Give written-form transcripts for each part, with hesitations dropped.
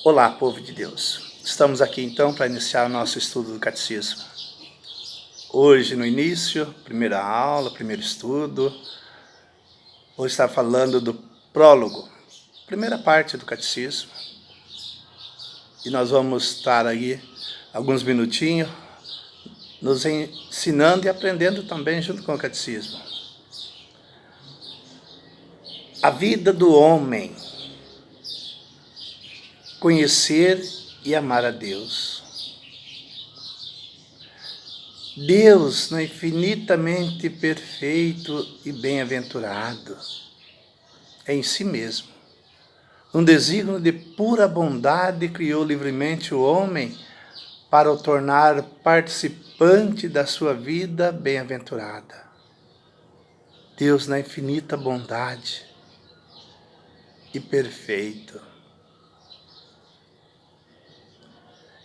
Olá, povo de Deus. Estamos aqui então para iniciar o nosso estudo do Catecismo. Hoje, no início, primeira aula, primeiro estudo, vou estar falando do prólogo, primeira parte do Catecismo. E nós vamos estar aí alguns minutinhos nos ensinando e aprendendo também junto com o Catecismo. A vida do homem. Conhecer e amar a Deus. Deus é infinitamente perfeito e bem-aventurado. É em si mesmo. Um desígnio de pura bondade criou livremente o homem para o tornar participante da sua vida bem-aventurada. Deus na infinita bondade e perfeito.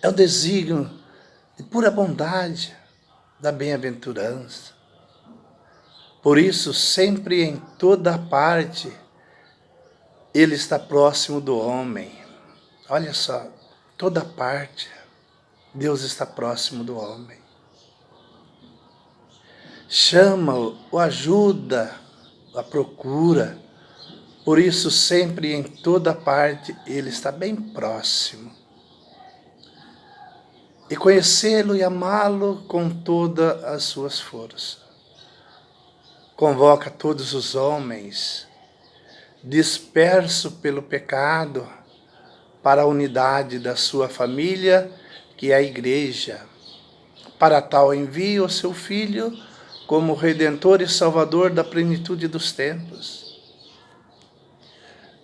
É o desígnio de pura bondade da bem-aventurança. Por isso, sempre em toda parte, Ele está próximo do homem. Olha só, toda parte, Deus está próximo do homem. Chama-o, o ajuda, a procura. Por isso, sempre em toda parte, Ele está bem próximo. E conhecê-lo e amá-lo com todas as suas forças. Convoca todos os homens, disperso pelo pecado, para a unidade da sua família, que é a Igreja. Para tal envia o seu Filho como Redentor e Salvador da plenitude dos tempos.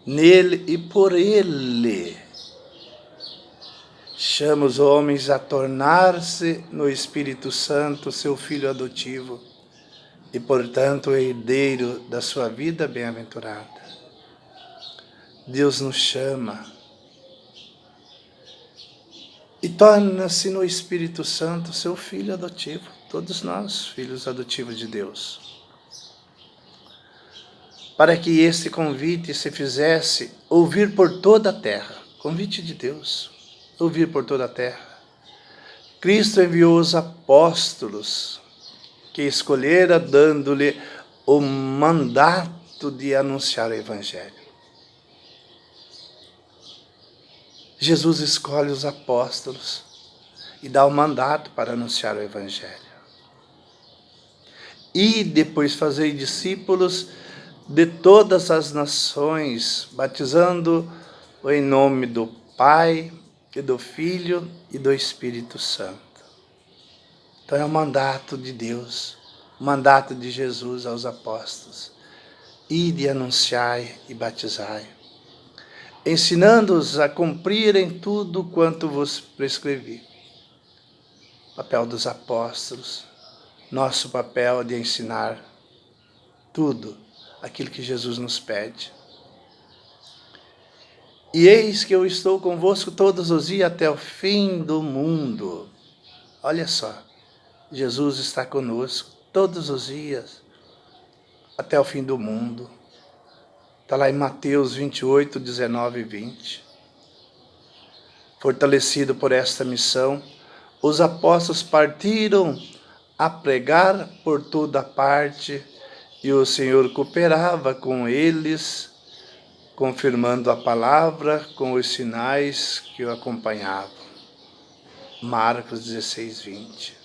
Nele e por Ele, chama os homens a tornar-se no Espírito Santo seu Filho adotivo e, portanto, herdeiro da sua vida bem-aventurada. Deus nos chama e torna-se no Espírito Santo seu Filho adotivo, todos nós, filhos adotivos de Deus. Para que este convite se fizesse ouvir por toda a terra, convite de Deus, ouvir por toda a terra, Cristo enviou os apóstolos que escolhera, dando-lhe o mandato de anunciar o Evangelho. Jesus escolhe os apóstolos e dá o mandato para anunciar o Evangelho. E depois fazer discípulos de todas as nações, batizando em nome do Pai, e do Filho e do Espírito Santo. Então é o mandato de Deus, o mandato de Jesus aos apóstolos. Ide, anunciai e batizai, ensinando-os a cumprirem tudo quanto vos prescrevi. Papel dos apóstolos, nosso papel de ensinar tudo aquilo que Jesus nos pede. E eis que eu estou convosco todos os dias até o fim do mundo. Olha só, Jesus está conosco todos os dias até o fim do mundo. Está lá em Mateus 28, 19 e 20. Fortalecido por esta missão, os apóstolos partiram a pregar por toda parte e o Senhor cooperava com eles, confirmando a palavra com os sinais que o acompanhavam. Marcos 16, 20.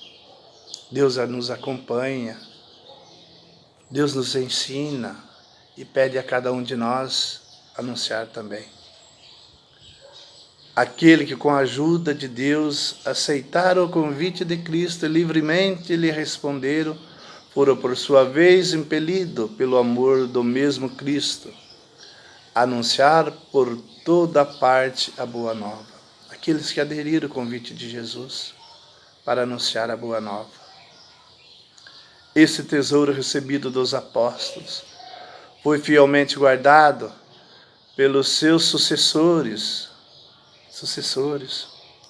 Deus nos acompanha, Deus nos ensina e pede a cada um de nós anunciar também. Aquele que com a ajuda de Deus aceitaram o convite de Cristo e livremente lhe responderam, foram por sua vez impelidos pelo amor do mesmo Cristo, anunciar por toda parte a boa nova. Aqueles que aderiram ao convite de Jesus para anunciar a boa nova. Esse tesouro recebido dos apóstolos foi fielmente guardado pelos seus sucessores,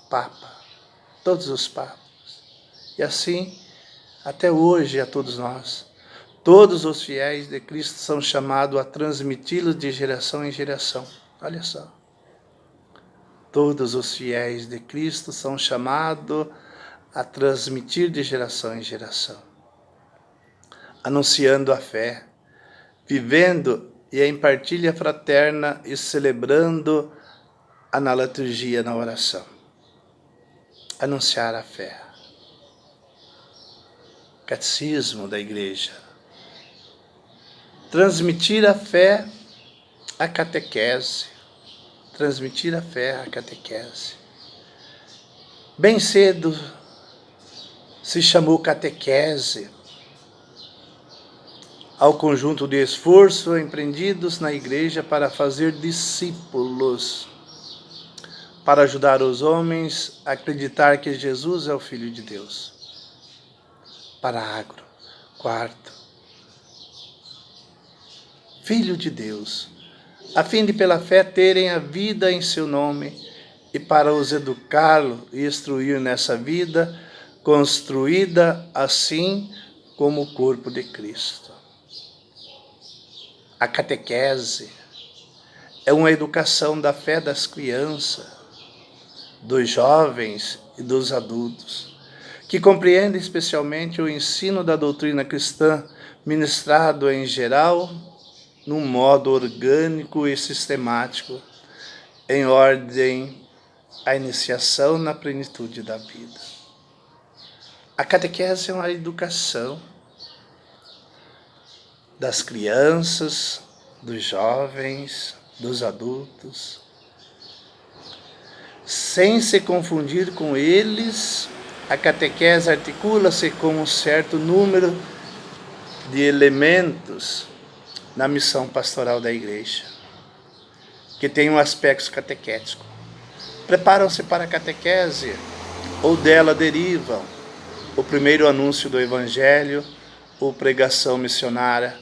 Papa, todos os papas. E assim, até hoje, a todos nós. Todos os fiéis de Cristo são chamados a transmiti-lo de geração em geração. Olha só. Todos os fiéis de Cristo são chamados a transmitir de geração em geração, anunciando a fé, vivendo e em partilha fraterna e celebrando na liturgia, na oração. Anunciar a fé. Catecismo da Igreja. Transmitir a fé, a catequese. Transmitir a fé, a catequese. Bem cedo se chamou catequese ao conjunto de esforços empreendidos na Igreja para fazer discípulos, para ajudar os homens a acreditar que Jesus é o Filho de Deus. Parágrafo 4º. Filho de Deus, a fim de pela fé terem a vida em seu nome e para os educá-lo e instruir nessa vida, construída assim como o corpo de Cristo. A catequese é uma educação da fé das crianças, dos jovens e dos adultos, que compreende especialmente o ensino da doutrina cristã, ministrado em geral, num modo orgânico e sistemático, em ordem à iniciação na plenitude da vida. A catequese é uma educação das crianças, dos jovens, dos adultos, sem se confundir com eles. A catequese articula-se com um certo número de elementos na missão pastoral da Igreja, que tem um aspecto catequético. Preparam-se para a catequese, ou dela derivam o primeiro anúncio do Evangelho, ou pregação missionária,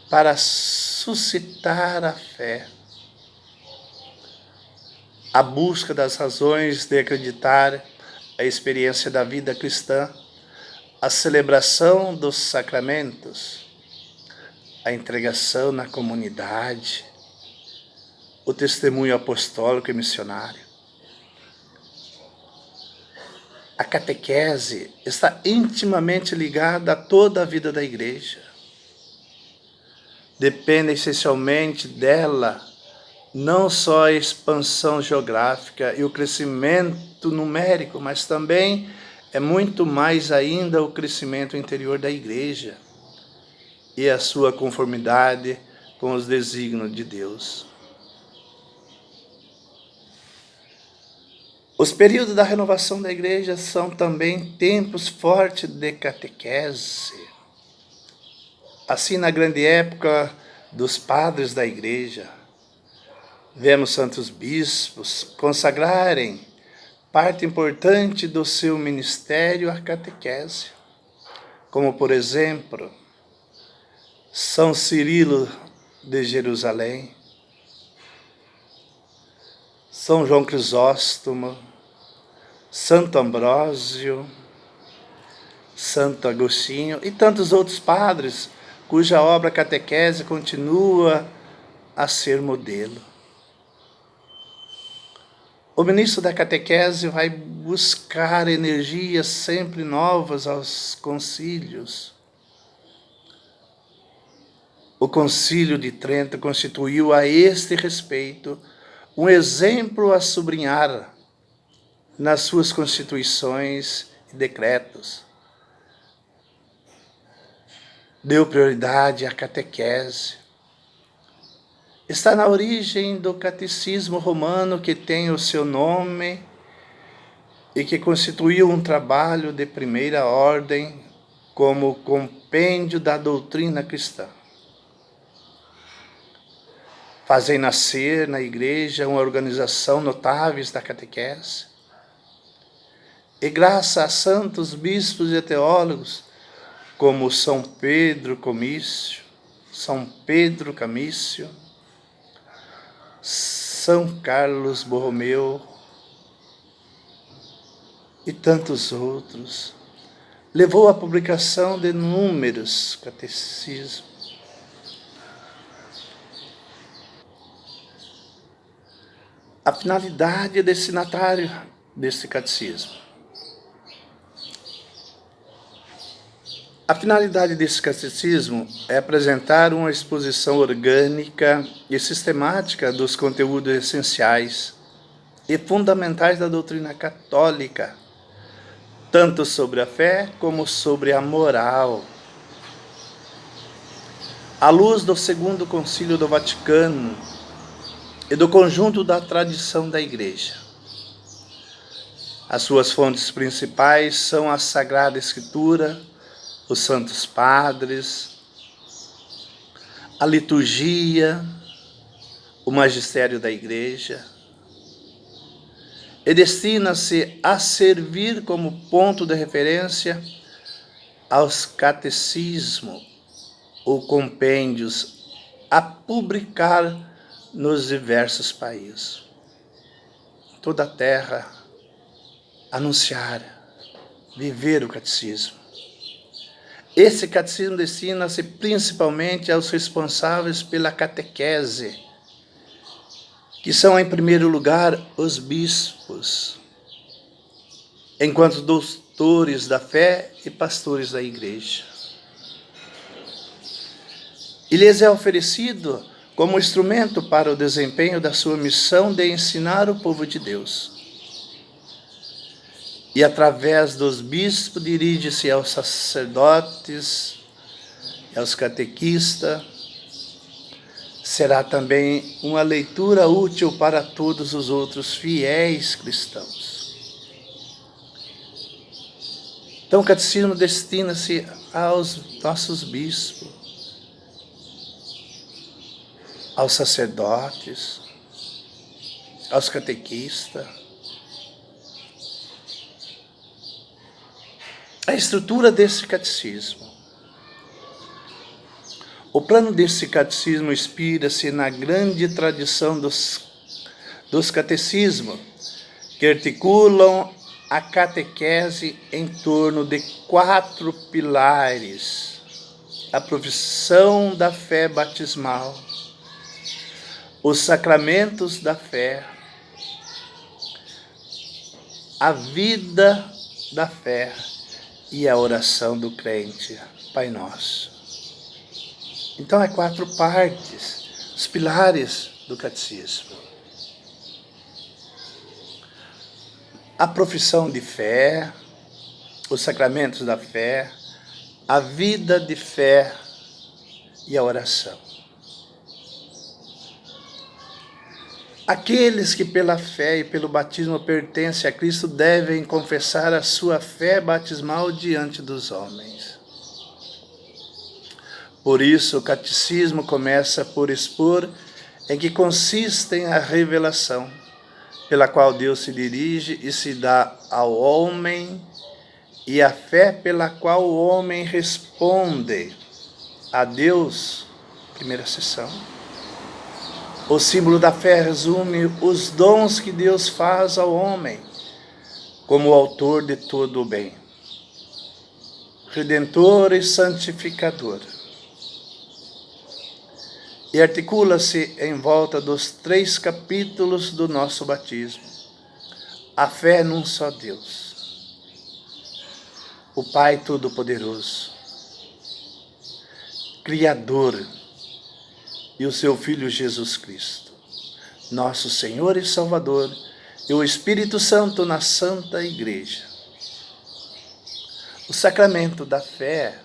para suscitar a fé, a busca das razões de acreditar, a experiência da vida cristã, a celebração dos sacramentos, a entregação na comunidade, o testemunho apostólico e missionário. A catequese está intimamente ligada a toda a vida da Igreja. Depende essencialmente dela não só a expansão geográfica e o crescimento numérico, mas também é muito mais ainda o crescimento interior da Igreja e a sua conformidade com os desígnios de Deus. Os períodos da renovação da Igreja são também tempos fortes de catequese. Assim, na grande época dos padres da Igreja, vemos santos bispos consagrarem parte importante do seu ministério à catequese, como, por exemplo, São Cirilo de Jerusalém, São João Crisóstomo, Santo Ambrósio, Santo Agostinho e tantos outros padres cuja obra catequese continua a ser modelo. O ministro da catequese vai buscar energias sempre novas aos concílios. O Concílio de Trento constituiu a este respeito um exemplo a sublinhar nas suas constituições e decretos. Deu prioridade à catequese. Está na origem do catecismo romano, que tem o seu nome e que constituiu um trabalho de primeira ordem como compêndio da doutrina cristã. Fazem nascer na Igreja uma organização notáveis da catequese. E graças a santos bispos e teólogos, como São Pedro Comício, São Pedro Camício, São Carlos Borromeu e tantos outros, levou à publicação de inúmeros catecismos. A finalidade destinatária desse catecismo. A finalidade desse catecismo é apresentar uma exposição orgânica e sistemática dos conteúdos essenciais e fundamentais da doutrina católica, tanto sobre a fé como sobre a moral. À luz do Segundo Concílio do Vaticano e do conjunto da tradição da Igreja. As suas fontes principais são a Sagrada Escritura, os Santos Padres, a liturgia, o magistério da Igreja, e destina-se a servir como ponto de referência aos catecismos ou compêndios a publicar nos diversos países. Toda a terra anunciar, viver o catecismo. Esse catecismo destina-se principalmente aos responsáveis pela catequese, que são, em primeiro lugar, os bispos, enquanto doutores da fé e pastores da Igreja. E lhes é oferecido como instrumento para o desempenho da sua missão de ensinar o povo de Deus. E através dos bispos dirige-se aos sacerdotes e aos catequistas. Será também uma leitura útil para todos os outros fiéis cristãos. Então o catecismo destina-se aos nossos bispos, aos sacerdotes, aos catequistas. A estrutura desse catecismo. O plano desse catecismo inspira-se na grande tradição dos catecismos, que articulam a catequese em torno de 4 pilares: a profissão da fé batismal, os sacramentos da fé, a vida da fé e a oração do crente, Pai Nosso. Então, 4 partes, os pilares do catecismo. A profissão de fé, os sacramentos da fé, a vida de fé e a oração. Aqueles que pela fé e pelo batismo pertencem a Cristo devem confessar a sua fé batismal diante dos homens. Por isso, o catecismo começa por expor em que consiste a revelação, pela qual Deus se dirige e se dá ao homem, e a fé pela qual o homem responde a Deus, primeira sessão. O símbolo da fé resume os dons que Deus faz ao homem, como o autor de todo o bem, redentor e santificador. E articula-se em volta dos 3 capítulos do nosso batismo. A fé num só Deus, o Pai Todo-Poderoso, Criador, e o seu Filho Jesus Cristo, nosso Senhor e Salvador, e o Espírito Santo na Santa Igreja. O sacramento da fé,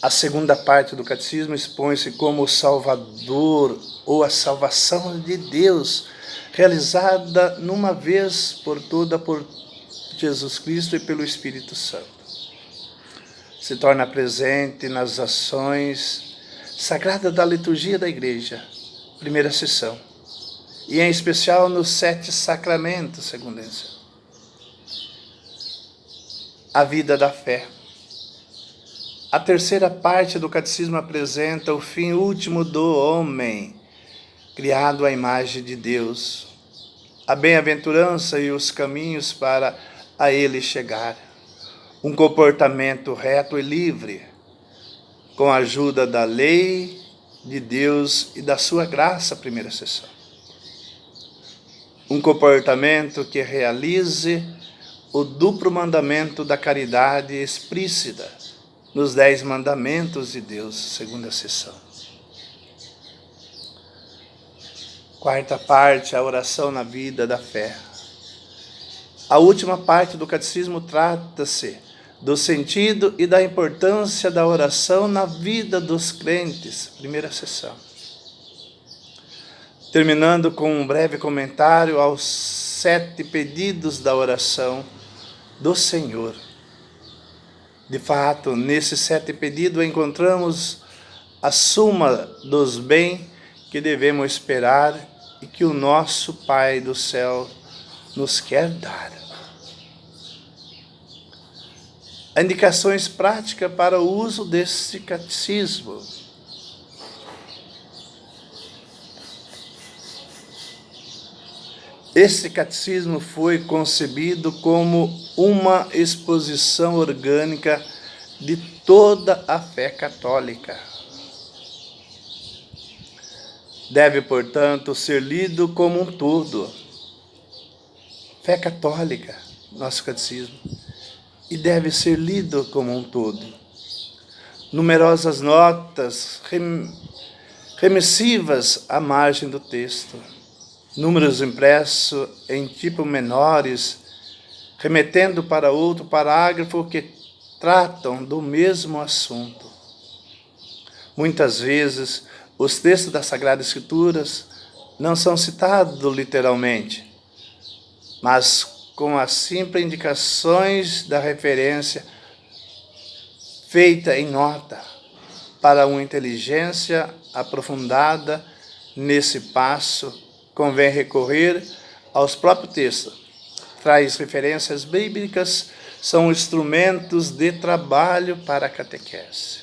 a segunda parte do catecismo, expõe-se como o Salvador ou a salvação de Deus, realizada numa vez por toda por Jesus Cristo e pelo Espírito Santo. Se torna presente nas ações sagradas da liturgia da Igreja, primeira sessão, e em especial nos 7 sacramentos, segunda sessão. A vida da fé. A terceira parte do catecismo apresenta o fim último do homem, criado à imagem de Deus, a bem-aventurança e os caminhos para a ele chegar, um comportamento reto e livre, com a ajuda da lei de Deus e da sua graça, primeira sessão. um comportamento que realize o duplo mandamento da caridade explícita nos 10 mandamentos de Deus, segunda sessão. Quarta parte, a oração na vida da fé. A última parte do catecismo trata-se do sentido e da importância da oração na vida dos crentes, primeira sessão. Terminando com um breve comentário aos 7 pedidos da oração do Senhor. De fato, nesses 7 pedidos encontramos a suma dos bens que devemos esperar e que o nosso Pai do céu nos quer dar. Indicações práticas para o uso deste catecismo. Este catecismo foi concebido como uma exposição orgânica de toda a fé católica. Deve, portanto, ser lido como um todo. Fé católica, nosso catecismo, e deve ser lido como um todo. Numerosas notas remissivas à margem do texto. Números impressos em tipo menores, remetendo para outro parágrafo que tratam do mesmo assunto. Muitas vezes, os textos das Sagradas Escrituras não são citados literalmente, mas com as simples indicações da referência feita em nota, para uma inteligência aprofundada nesse passo, convém recorrer aos próprios textos. Traz referências bíblicas, são instrumentos de trabalho para a catequese.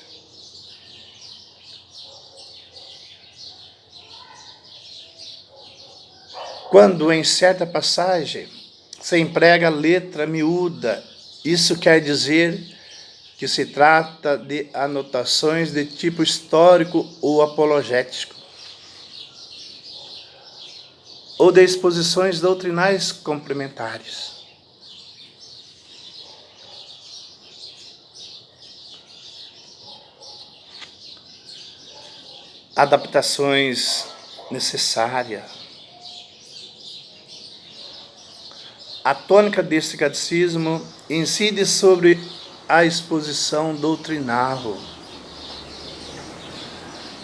Quando em certa passagem se emprega letra miúda, isso quer dizer que se trata de anotações de tipo histórico ou apologético, ou de exposições doutrinais complementares. Adaptações necessárias. A tônica deste catecismo incide sobre a exposição doutrinal.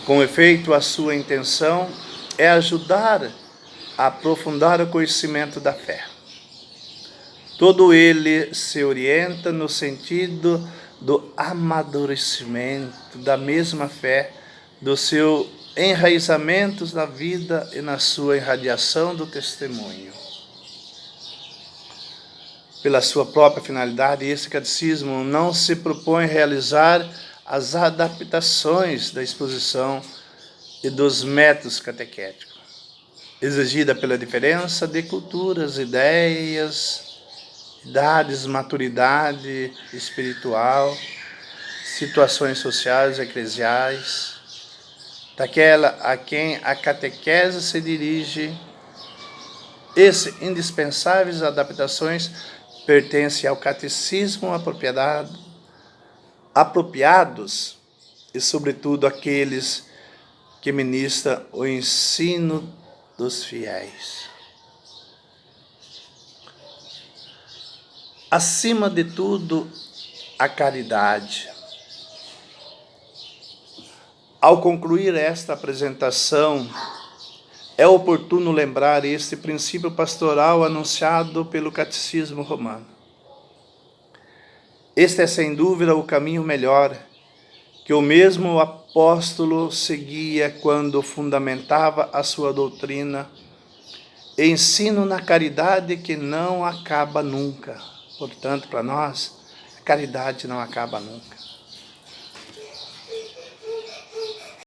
Com efeito, a sua intenção é ajudar a aprofundar o conhecimento da fé. Todo ele se orienta no sentido do amadurecimento da mesma fé, do seu enraizamento na vida e na sua irradiação do testemunho. Pela sua própria finalidade, esse catecismo não se propõe realizar as adaptações da exposição e dos métodos catequéticos, exigida pela diferença de culturas, ideias, idades, maturidade espiritual, situações sociais e eclesiais, daquela a quem a catequese se dirige. Essas indispensáveis adaptações pertencem ao catecismo apropriados e, sobretudo, aqueles que ministram o ensino dos fiéis. Acima de tudo, a caridade. Ao concluir esta apresentação, é oportuno lembrar este princípio pastoral anunciado pelo Catecismo Romano. Este é, sem dúvida, o caminho melhor que o mesmo apóstolo seguia quando fundamentava a sua doutrina, ensino na caridade que não acaba nunca. Portanto, para nós, a caridade não acaba nunca.